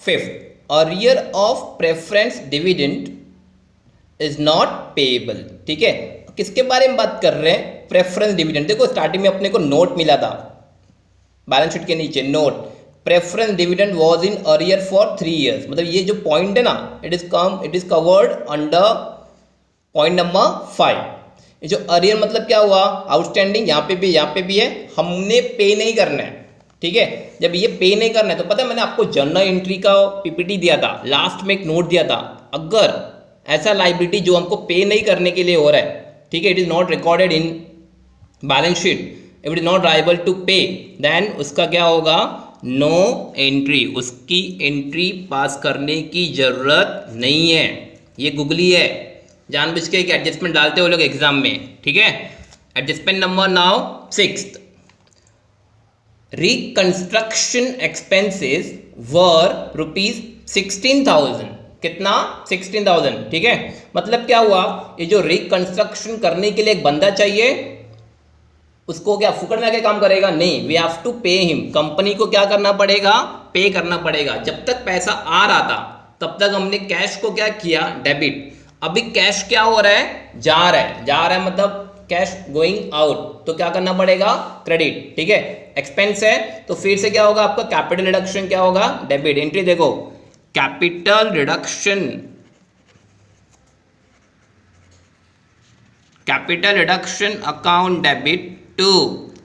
Fifth, arrear of preference dividend is not payable. ठीक है, किसके बारे में बात कर रहे हैं? Preference dividend. देखो स्टार्टिंग में अपने को नोट मिला था बैलेंस शीट के नीचे, note preference dividend was in arrear for 3 years। मतलब ये जो पॉइंट है ना, it is covered under point number 5। ये जो अरियर मतलब क्या हुआ? आउटस्टैंडिंग, यहाँ पे भी है, हमने पे नहीं करना है। ठीक है, जब ये पे नहीं करना है तो पता है मैंने आपको जर्नल एंट्री का पीपीटी दिया था, लास्ट में एक नोट दिया था, अगर ऐसा लाइबिलिटी जो हमको पे नहीं करने के लिए हो रहा है, ठीक है, it is not recorded in balance sheet, if it is not liable to pay, then उसका क्या होगा? नो एंट्री, उसकी एंट्री पास करने की जरूरत नहीं है। ये गुगली है, जानबूझ के एक एडजस्टमेंट डालते हो लोग एग्जाम में। ठीक है, adjustment number now 6th, reconstruction expenses were ₹16,000। कितना? 16,000। ठीक है, मतलब क्या हुआ? ये जो रिकंस्ट्रक्शन करने के लिए एक बंदा चाहिए, उसको क्या फुकट में आके काम करेगा? नहीं, we have to pay him. Company को क्या करना पड़ेगा? पे करना पड़ेगा। जब तक पैसा आ रहा था तब तक हमने कैश को क्या किया? डेबिट। अभी कैश क्या हो रहा है? जा रहा है मतलब कैश गोइंग आउट, तो क्या करना पड़ेगा? क्रेडिट। ठीक है, एक्सपेंस है तो फिर से क्या होगा आपका? कैपिटल रिडक्शन क्या होगा? डेबिट। एंट्री देखो, capital reduction account debit to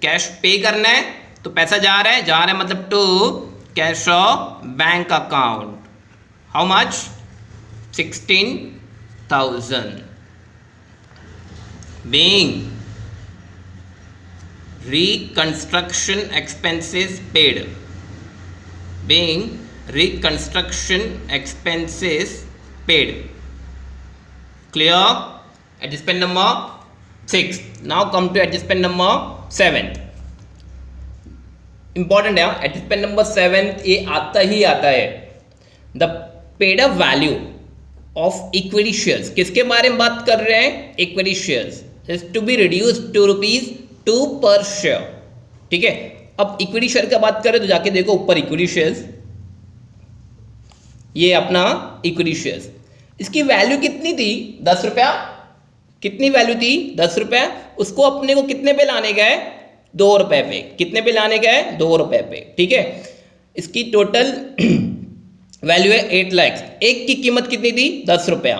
cash. Pay करना है तो पैसा जा रहा है मतलब to cash of bank account. How much? 16,000 being reconstruction expenses paid, being reconstruction expenses paid. Clear? Adjustment number 6. Now come to adjustment number 7. Important है adjustment number 7, ये आता है। The paid up value of equity shares. किसके बारे में बात कर रहे हैं? Equity shares is to be reduce to ₹2 per share. ठीक है, अब इक्विटी शेयर का बात करें तो जाके देखो ऊपर इक्विटी शेयर्स, ये अपना इक्विटी शेयर्स, इसकी वैल्यू कितनी थी? 10 रुपया। कितनी वैल्यू थी? 10 रुपया। उसको अपने को कितने पे लाने गए? 2 रुपए पे। कितने पे लाने गए? 2 रुपए पे। ठीक है, इसकी टोटल वैल्यू है 8 लाख। एक की कीमत कितनी थी? 10 रुपया।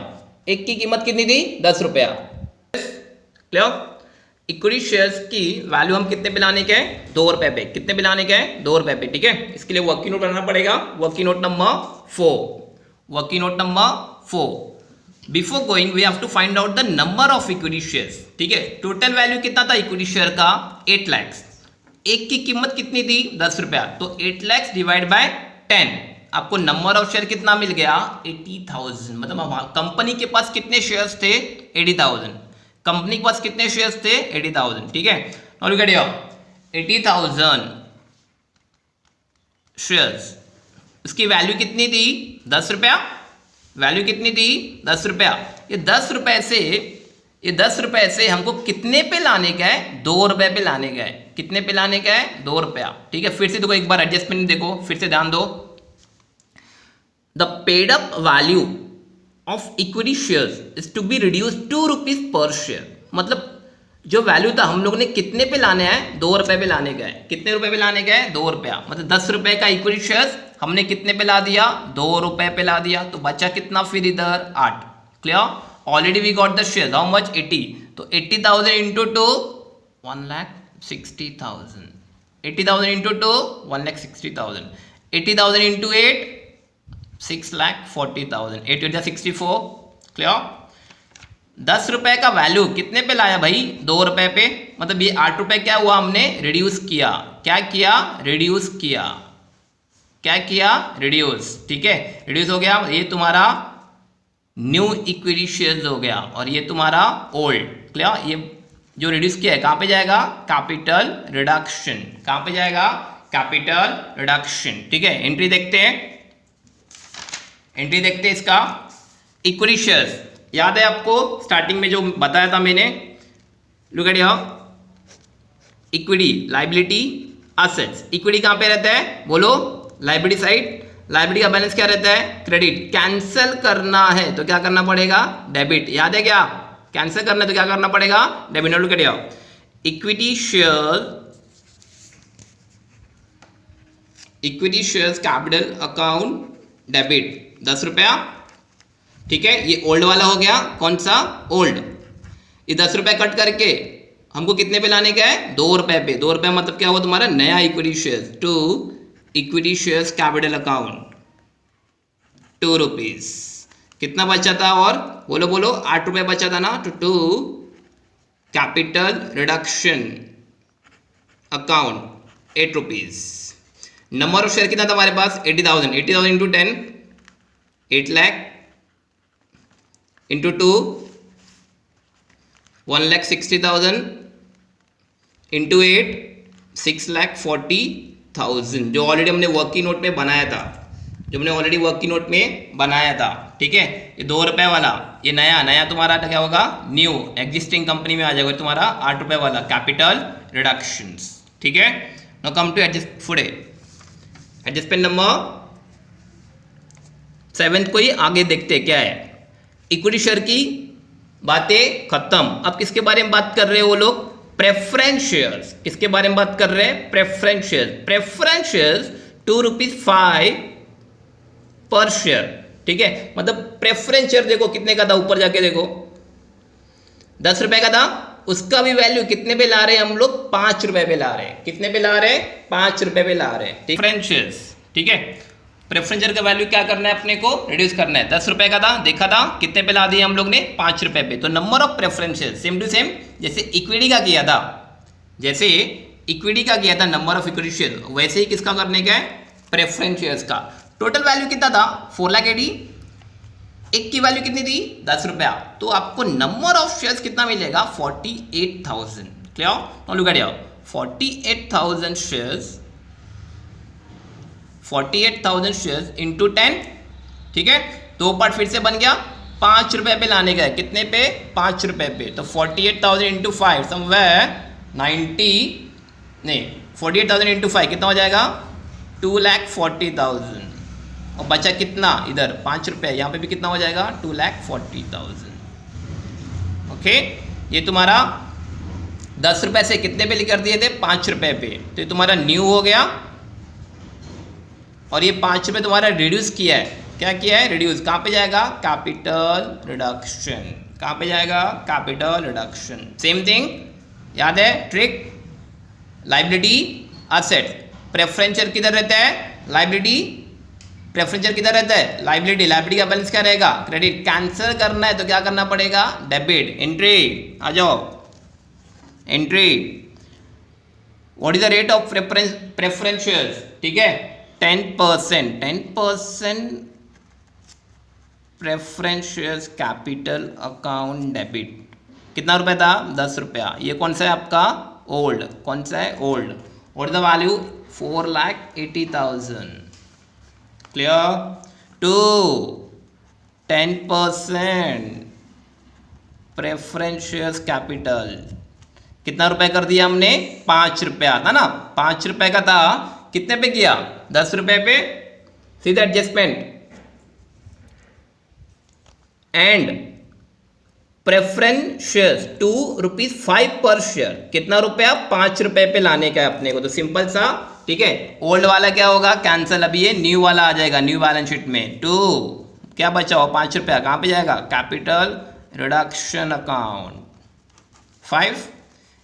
एक की कीमत कितनी थी? 10 रुपया। क्लियर? इक्विटी शेयर्स की वैल्यू हम कितने पे लाने के? 2 रुपए पे। कितने पे लाने के? 2 रुपए पे। ठीक है, इसके लिए वर्किंग नोट बनाना पड़ेगा। Working note number 4। Working note number 4, before going we have to find out the number of equity shares. ठीक है, टोटल वैल्यू कितना था इक्विटी शेयर का? 8 लाख। एक की कीमत कितनी थी? 10 रुपया। तो 8 लाख डिवाइड बाय 10, आपको नंबर ऑफ शेयर कितना मिल गया? 80,000। मतलब कंपनी के पास कितने शेयर्स थे? 80,000। कंपनी के पास कितने शेयर्स थे? 80,000। ठीक है, now look at here, 80,000 shares, इसकी वैल्यू कितनी थी? 10 रुपया। वैल्यू कितनी थी? 10 रुपया। ये 10 रुपए से हमको कितने पे लाने गए? 2 रुपए पे लाने गए। कितने पे लाने गए? 2 रुपया। ठीक है, फिर से देखो एक बार एडजस्टमेंट देखो, फिर से ध्यान दो। The paid up value of equity shares is to be reduce ₹2 per share. मतलब जो वैल्यू था हम लोगों ने कितने पे लाने हैं? 2 रुपए पे लाने गए। कितने रुपए पे लाने गए? 2 रुपया। मतलब 10 रुपए का इक्विटी शेयर्स हमने कितने पे ला दिया? 2 रुपए पे ला दिया। तो बचा कितना फिर इधर? 8। Clear? Already we got the share, how much? 80। तो 80,000 इंटू 2, 1,60,000। 80,000 इंटू 2, 1,60,000। 80,000 इंटू 8, 6,40,000। 8 × 64। क्लियर? 10 रुपए का वैल्यू कितने पे लाया भाई? 2 रुपए पे। मतलब ये 8 रुपए क्या हुआ? हमने रिड्यूस किया। क्या किया? रिड्यूस किया। क्या किया? रिड्यूस। ठीक है, रिड्यूस हो गया। ये तुम्हारा न्यू इक्विटी शेयर्स हो गया और ये तुम्हारा ओल्ड। क्लियर? ये जो रिड्यूस किया है कहां पे जाएगा? Capital reduction. कहां पे जाएगा? Capital reduction. ठीक है, एंट्री देखते हैं। एंट्री देखते हैं इसका। इक्विटी शेयर्स याद है आपको स्टार्टिंग में जो बताया था मैंने? Look at here, equity, liability, assets. Equity कहां पे रहता है? बोलो, लायबिलिटी साइड। लायबिलिटी का बैलेंस क्या रहता है, क्रेडिट। कैंसिल करना है तो क्या करना पड़ेगा, डेबिट। याद है क्या, कैंसिल करना है तो क्या करना पड़ेगा, डेबिट। नोट करिए, equity shares capital account debit 10 रुपया, ठीक है। ये ओल्ड वाला हो गया, कौन सा, ओल्ड। ये 10 रुपया कट करके हमको कितने पे लाने का है, 2 रुपए पे। 2 रुपया मतलब क्या हुआ तुम्हारा, नया equity shares. To equity shares capital account 2 rupees. कितना बचा था, और बोलो बोलो, 8 रुपये बचा था ना, तो 2 capital reduction account 8 rupees. Number of share कितना था हमारे पास, 80,000। 80,000 इंटू 10 8 लाख इंटू 2 1,60,000 इंटू 8 6,40,000, जो ऑलरेडी हमने वर्किंग नोट में बनाया था, ठीक है। ये 2 रुपए वाला, ये नया तुम्हारा क्या होगा, न्यू एग्जिस्टिंग कंपनी में आ जाएगा तुम्हारा 8 रुपए वाला कैपिटल रिडक्शंस, ठीक है। Now come to adjustment number 7 को ही आगे देखते क्या है। इक्विटी शेयर की बातें खत्म। अब किसके बारे में बात कर रहे हैं वो लोग, प्रेफरेंस शेयर्स। किसके बारे में बात कर रहे हैं, preference shares. Preference shares 2 rupees 5 पर शेयर, ठीक है। मतलब प्रेफरेंस शेयर देखो कितने का था, ऊपर जाके देखो 10 रुपए का था, उसका भी वैल्यू कितने पे ला रहे हैं हम लोग, 5 रुपए पे ला रहे हैं। कितने पे ला रहे हैं, 5 रुपए पे ला रहे हैं। प्रेफरेंस शेयर्स, ठीक है। प्रेफरेंस शेयर का वैल्यू क्या करना है, अपने को रिड्यूस करना है। 10 रुपए का था, देखा था, कितने पे ला दिए हम लोग ने, 5 रुपए पे। तो number of preference share same to same जैसे इक्विटी का किया था, नंबर ऑफ इक्विटी शेयर, वैसे ही किसका करने का है, प्रेफरेंस शेयर्स का। टोटल वैल्यू कितना था, 4,80,000। एक की वैल्यू कितनी थी, 10 रुपया। तो आपको नंबर ऑफ शेयर्स कितना मिलेगा, 48,000। Clear, now look at here, 48,000 shares into 10, ठीक है। 2 पार्ट फिर से बन गया, 5 रुपए पे लाने गए, कितने पे, 5 रुपए पे। तो 48,000 इंटू 5 समवेयर 48,000 इंटू 5 कितना हो जाएगा, 2,40,000। और बचा कितना, इधर 5 रुपए, यहाँ पे भी कितना हो जाएगा, 2,40,000। ओके, ये तुम्हारा 10 रुपए से कितने पे कर दिए थे, 5 रुपए पे। तो ये तुम्हारा न्यू हो गया, और ये 5 रुपए तुम्हारा रिड्यूस किया है। क्या किया है, रिड्यूस। कहाँ पे जाएगा, कैपिटल रिडक्शन। कहाँ पे जाएगा, कैपिटल रिडक्शन। सेम थिंग, याद है trick. Liability asset, preference share किधर रहता है, लाइबिलिटी। प्रेफरेंस शेयर किधर रहता है, लाइबिलिटी। लाइबिलिटी का बैलेंस क्या रहेगा, क्रेडिट। कैंसिल करना है तो क्या करना पड़ेगा, डेबिट। एंट्री आ जाओ, entry. What is the rate of preference shares, ठीक है, 10%। 10% preference shares capital account debit. कितना रुपए था, 10 रुपया। ये कौन सा है आपका, ओल्ड। कौन सा है, old. What is the value, 4,80,000। Clear. 2 10% preference shares capital, कितना रुपए कर दिया हमने, 5 रुपया था ना, 5 रुपए का था, कितने पे किया, 10 रुपए पे। सीधा adjustment. And preference shares 2 rupees 5 पर शेयर, कितना रुपया, 5 रुपए पे लाने का है अपने को। तो सिंपल सा, ठीक है। ओल्ड वाला क्या होगा, कैंसिल। अभी ये न्यू वाला आ जाएगा, न्यू बैलेंस शीट में। 2 क्या बचा हो, 5 रुपया, कहाँ पे जाएगा, कैपिटल रिडक्शन अकाउंट। 5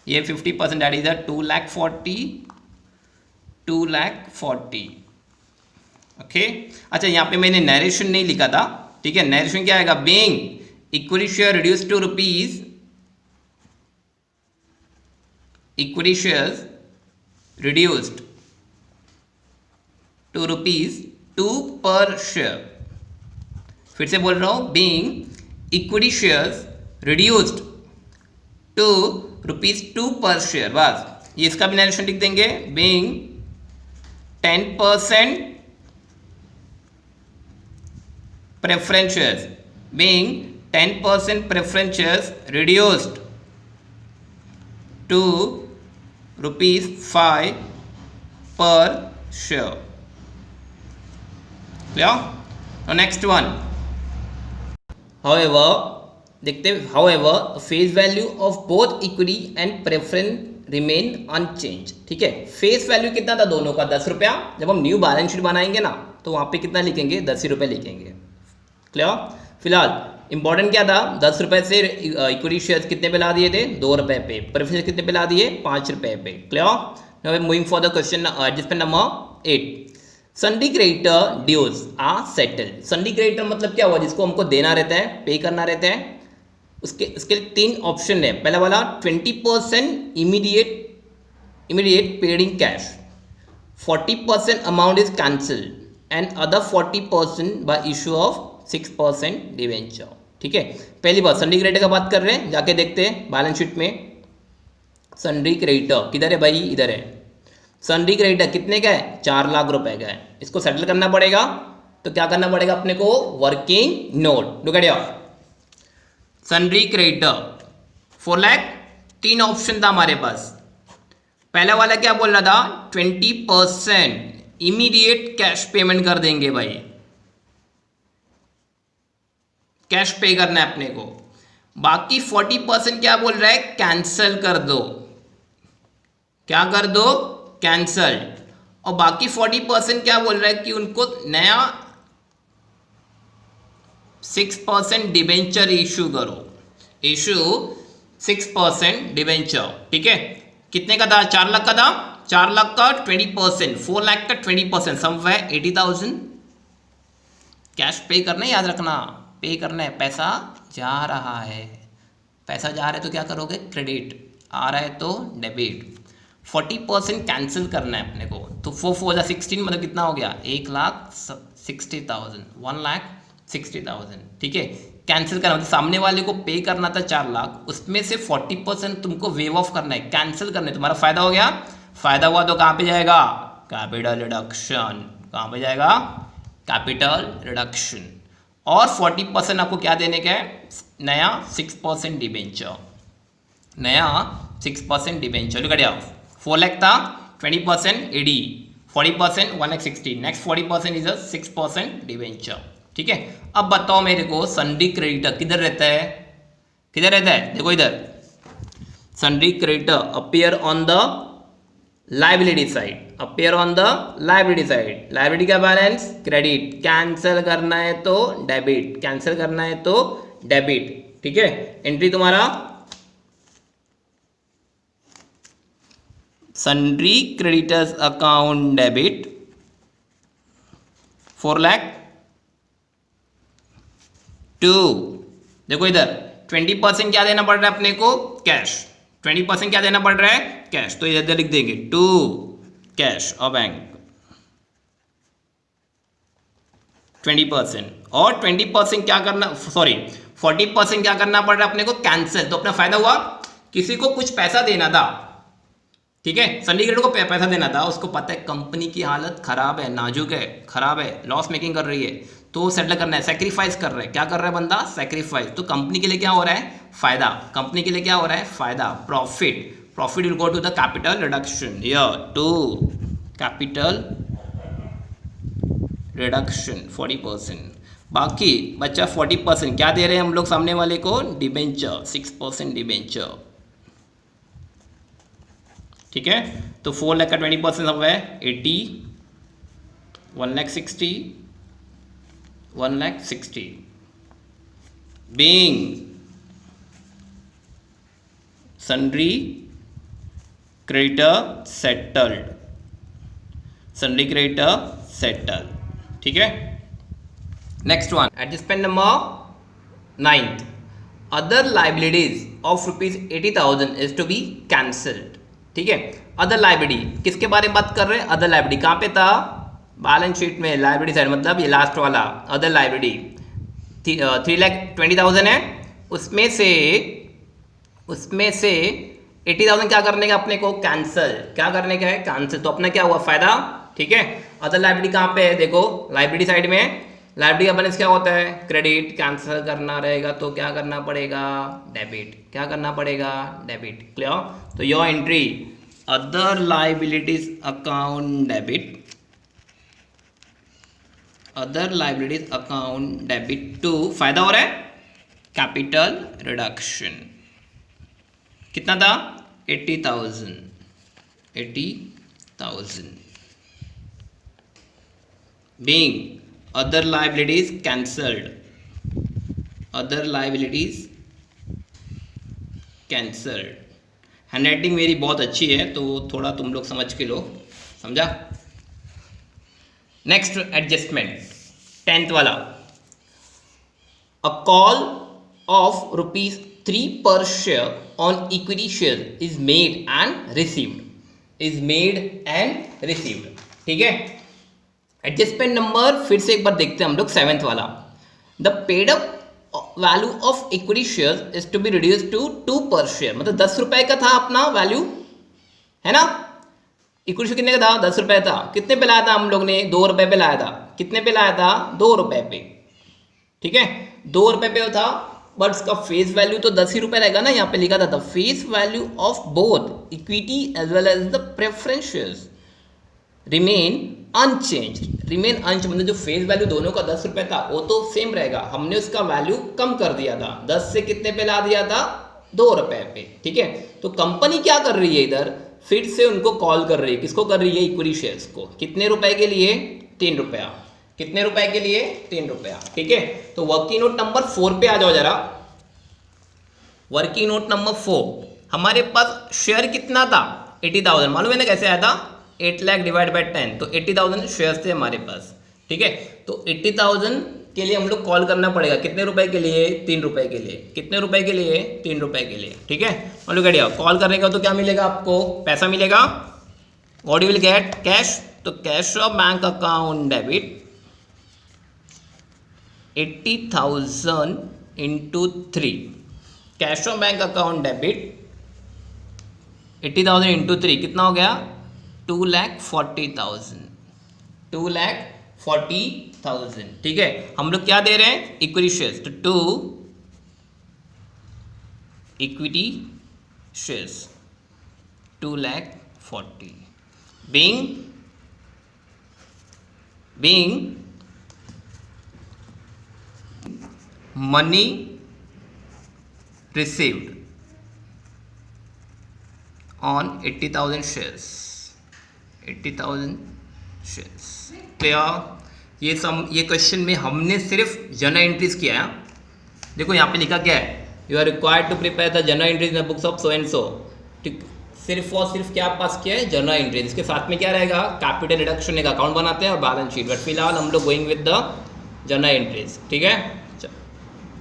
ये 50% दैट इज 2,40,000। ओके। अच्छा, यहाँ पे मैंने नरेशन नहीं लिखा था, ठीक है। नरेशन क्या आएगा, being equity share reduce to rupees, equity shares reduced to rupees 2 per share. फिर से बोल रहा हूं, being equity shares reduced to rupees 2 per share. बस ये इसका भी नरेशन लिख देंगे, being 10% preference shares, being 10% preference shares reduced to rupees 5 per share. Clear. Next one, however देखते हैं, however face value of both equity and preference remain unchange. ठीक है, फेस वैल्यू कितना था दोनों का, 10 रुपया। जब हम न्यू बैलेंस शीट बनाएंगे ना तो वहाँ पे कितना लिखेंगे, 10 रुपये लिखेंगे। क्लियर। फिलहाल इंपॉर्टेंट क्या था, 10 रुपये से इक्विटी शेयर्स कितने पे ला दिए थे, 2 रुपये पे। प्रेफरेंस कितने पे ला दिए, 5 रुपये पे। Clear. Now moving for the question adjustment number 8, sundry creditor dues are settled. Sundry creditor मतलब क्या हुआ, जिसको हमको देना रहता है, पे करना रहता है। उसके लिए 3 ऑप्शन है। पहला वाला 20% immediate paid in cash, 40% amount is cancelled and other 40% bye issue of 6% debenture. ठीक है, पहली बात सन्डी क्रेडिटर का बात कर रहे हैं, जाके देखते हैं बैलेंस शीट में। सन्डी क्रेडिटर किधर है भाई, इधर है। सन्डी क्रेडिटर कितने का है, 4 लाख रुपए का है। इसको सेटल करना पड़ेगा, तो क्या करना पड़ेगा अपने को, working note. Look at here, सन्डी creditor 4 lakh, 3 option था हमारे पास। पहला वाला क्या बोल रहा था, 20% इमीडिएट कैश पेमेंट कर देंगे भाई, कैश पे करना है अपने को। बाकी 40% क्या बोल रहा है, कैंसल कर दो। क्या कर दो, कैंसल। और बाकी 40% क्या बोल रहा है कि उनको नया 6% डिबेंचर इशू करो, इशू 6% डिबेंचर। ठीक है, कितने का था, 4 लाख का था। 4 लाख का 20%, 4 लाख का 20%, समवेयर 80,000 कैश पे करना है। याद रखना, पे करना है, पैसा जा रहा है, पैसा जा रहा है तो क्या करोगे, क्रेडिट, आ रहा है तो डेबिट। 40% कैंसिल करना है अपने को, तो 4×4=16 मतलब कितना हो गया, 1,60,000, 1,60,000। ठीक है, कैंसिल करना मतलब सामने वाले को पे करना था 4 लाख, उसमें से 40% तुमको वेव ऑफ करना है, कैंसिल करना है। तुम्हारा फायदा हो गया, फायदा हुआ तो कहाँ पे जाएगा, कैपिटल रिडक्शन। कहाँ पे जाएगा, कैपिटल रिडक्शन। और 40% आपको क्या देने का है, नया 6% डिबेंचर, नया 6% debenture. Look at here, 4 lakh था, 20% AD, 40% 1,60,000, नेक्स्ट 40% इज 6% डिबेंचर। ठीक है, अब बताओ मेरे को सन्डी क्रेडिटर किधर रहता है, किधर रहता है, देखो इधर। सन्डी creditor appear on the liability side, appear on the liability side. Liability का बैलेंस क्रेडिट, कैंसिल करना है तो डेबिट, कैंसिल करना है तो डेबिट। ठीक है, एंट्री तुम्हारा sundry creditors account debit 4 lakh 2। देखो इधर 20% क्या देना पड़ रहा है अपने को, कैश। 20% क्या देना पड़ रहा है, कैश, तो इधर लिख देंगे 2 कैश और बैंक 20%। और 20% क्या करना, सॉरी 40% क्या करना पड़ रहा है अपने को, कैंसिल। तो अपना फायदा हुआ, किसी को कुछ पैसा देना था। ठीक है, सन्डी क्रेडिटर को पैसा देना था, उसको पता है कंपनी की हालत खराब है, नाजुक है, खराब है, लॉस मेकिंग कर रही है, तो सेटल करना है, सेक्रीफाइस कर रहा है। क्या कर रहा है बंदा, सेक्रीफाइस। तो कंपनी के लिए क्या हो रहा है, फायदा। कंपनी के लिए क्या हो रहा है, फायदा, profit. Profit will go to the capital reduction, here to capital reduction 40%। बाकी बच्चा 40% क्या दे रहे हैं हम लोग सामने वाले को, डिबेंचर 6% डिबेंचर। ठीक है, तो 4 लाख का 20% हो गया 80, 1,60,000, 1,60,000 being sundry creditor settled, sundry creditor settled। ठीक है, next one adjustment number 9, other liabilities of ₹80,000 is to be cancelled. ठीक है, अदर लाइबिलिटी किसके बारे में बात कर रहे हैं, अदर लाइबिलिटी कहाँ पे था, बैलेंस शीट में लाइबिलिटी साइड, मतलब ये लास्ट वाला अदर लाइबिलिटी 3,20,000 है, उसमें से 80,000 क्या करने का अपने को, कैंसिल। क्या करने का है, कैंसिल। तो अपना क्या हुआ, फायदा। ठीक है, अदर लाइबिलिटी कहाँ पे है, देखो लाइबिलिटी साइड में। लाइबिलिटी का बैलेंस क्या होता है, क्रेडिट। कैंसिल करना रहेगा तो क्या करना पड़ेगा, डेबिट। क्या करना पड़ेगा, डेबिट। क्लियर। तो your entry other liabilities account debit other liabilities account debit to, फायदा हो रहा है कैपिटल रिडक्शन। कितना था 80,000, 80,000 being other liabilities cancelled, other liabilities cancelled। Handwriting मेरी बहुत अच्छी है तो थोड़ा तुम लोग समझ के लो, समझा। नेक्स्ट एडजस्टमेंट 10th वाला, अ कॉल ऑफ ₹3 पर share on equity share is made and received, is made and received. ठीक है, एडजस्टमेंट नंबर फिर से एक बार देखते हैं हम लोग 7th वाला, the paid up value of equity share is to be reduce to 2 per share. मतलब 10 रुपए का था अपना वैल्यू, है ना। इक्विटी शेयर कितने का था 10 रुपए था। कितने पे लाया था हम लोग ने 2 रुपए पे लाया था। कितने पे लाया था 2 रुपए पे। ठीक है 2 रुपए पे था, बट उसका फेस वैल्यू तो 10 ही रुपए रहेगा ना। यहाँ पे लिखा था the face value of both equity as well as the preference shares remain unchanged. Remain unchanged मतलब जो फेस वैल्यू दोनों का 10 रुपए था वो तो सेम रहेगा, हमने उसका वैल्यू कम कर दिया था, 10 से कितने पे ला दिया था 2 रुपए पे। ठीक है, तो कंपनी क्या कर रही है इधर, फिर से उनको कॉल कर रही है। किसको कर रही है, इक्विटी शेयर्स को। कितने रुपए के लिए 3 रुपया। कितने रुपए के लिए 3 रुपया। ठीक है, तो वर्किंग नोट नंबर 4 पे आ जाओ जरा। वर्किंग नोट नंबर 4, हमारे पास शेयर कितना था 80,000, मालूम है ना कैसे आया था 8 लाख डिवाइड बाय 10, तो 80,000 शेयर्स थे हमारे पास। ठीक है, तो 80,000 के लिए हम लोग कॉल करना पड़ेगा। कितने रुपए के लिए 3 रुपए के लिए। कितने रुपए के लिए 3 रुपए के लिए। ठीक है, हम लोग बढ़िया कॉल करने का तो क्या मिलेगा आपको, पैसा मिलेगा। What you will get, cash. तो cash of bank account debit 80,000 into 3। Cash of bank account debit 80,000 into 3 कितना हो गया 2,40,000। 2,40,000। ठीक है, हम लोग क्या दे रहे हैं इक्विटी शेयर्स, तो 2 equity shares 2,40,000 being money received on 80,000 shares। 80,000 shares. Clear. ये क्वेश्चन में हमने सिर्फ जर्नल एंट्रीज किया है। देखो यहाँ पे लिखा क्या है, you are required to prepare the journal entries in books of so and so. ठीक, सिर्फ और सिर्फ क्या पास किया है जर्नल एंट्रीज। इसके साथ में क्या रहेगा कैपिटल रिडक्शन एक अकाउंट बनाते हैं और बैलेंस शीट, बट फिलहाल हम लोग going with the journal entries. ठीक है।